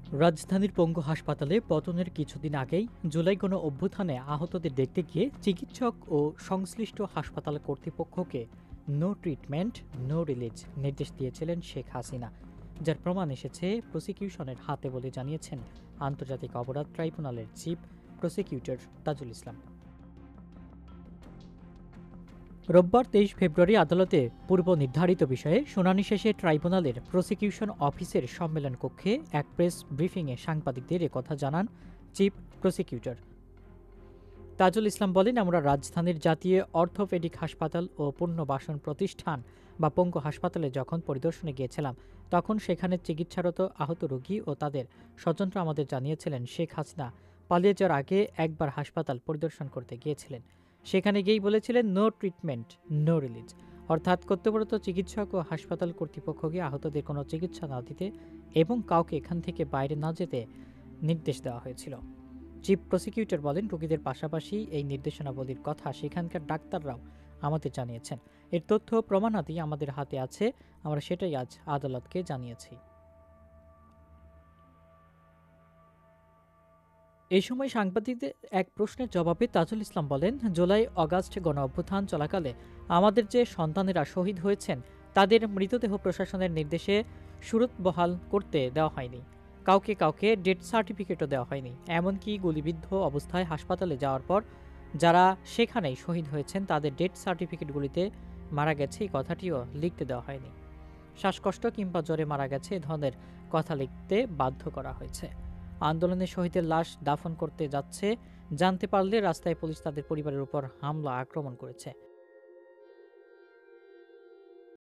রাজধানীর পঙ্গু হাসপাতালে পতনের কিছুদিন আগেই জুলাই গণ অভ্যুত্থানে আহতদের দেখতে গিয়ে চিকিৎসক ও সংশ্লিষ্ট হাসপাতাল কর্তৃপক্ষকে নো ট্রিটমেন্ট নো রিলিজ নির্দেশ দিয়েছিলেন শেখ হাসিনা, যার প্রমাণ এসেছে প্রসিকিউশনের হাতে বলে জানিয়েছেন আন্তর্জাতিক অপরাধ ট্রাইব্যুনালের চিফ প্রসিকিউটর তাজুল ইসলাম। রোববার ২৩ ফেব্রুয়ারি আদালতে পূর্ব নির্ধারিত বিষয়ে শুনানি শেষে ট্রাইব্যুনালের প্রসিকিউশন অফিসের সম্মেলন কক্ষে এক প্রেস ব্রিফিংয়ে সাংবাদিকদের একথা জানান চিফ প্রসিকিউটর তাজুল ইসলাম। বলেন, আমরা রাজধানীর জাতীয় অর্থোপেডিক হাসপাতাল ও পুনর্বাসন প্রতিষ্ঠান বা পঙ্গু হাসপাতালে যখন পরিদর্শনে গিয়েছিলাম, তখন সেখানে চিকিৎসারত আহত রোগী ও তাদের স্বজনরা আমাদের জানিয়েছিলেন শেখ হাসিনা পালিয়ে যাওয়ার আগে একবার হাসপাতাল পরিদর্শন করতে গিয়েছিলেন। সেখানে গিয়েই বলেছিলেন নো ট্রিটমেন্ট নো রিলিজ, অর্থাৎ কর্তব্যরত চিকিৎসক ও হাসপাতাল কর্তৃপক্ষকে আহতদের কোনো চিকিৎসা না দিতে এবং কাউকে এখান থেকে বাইরে না যেতে নির্দেশ দেওয়া হয়েছিল। চিফ প্রসিকিউটর বলেন, রোগীদের পাশাপাশি এই নির্দেশনাবলীর কথা সেখানকার ডাক্তাররাও আমাদের জানিয়েছেন। এর তথ্য প্রমাণাদি আমাদের হাতে আছে, আমরা সেটাই আজ আদালতকে জানিয়েছি। এই সময় সাংবাদিকদের এক প্রশ্নের জবাবে তাজুল ইসলাম বলেন, জুলাই অগাস্ট গণ অভ্যুত্থান চলাকালে আমাদের যে সন্তানেরা শহীদ হয়েছেন তাদের মৃতদেহ প্রশাসনের নির্দেশে সুরতবহাল করতে দেওয়া হয়নি। কাউকে কাউকে ডেথ সার্টিফিকেটও দেওয়া হয়নি। এমনকি গুলিবিদ্ধ অবস্থায় হাসপাতালে যাওয়ার পর যারা সেখানেই শহীদ হয়েছেন তাদের ডেথ সার্টিফিকেটগুলিতে মারা গেছে এই কথাটিও লিখতে দেওয়া হয়নি। শ্বাসকষ্ট কিংবা জ্বরে মারা গেছে এ ধরনের কথা লিখতে বাধ্য করা হয়েছে। আন্দোলনে শহীদের লাশ দাফন করতে যাচ্ছে জানতে পারলে রাস্তায় পুলিশ তাদের পরিবারের উপর হামলা আক্রমণ করেছে।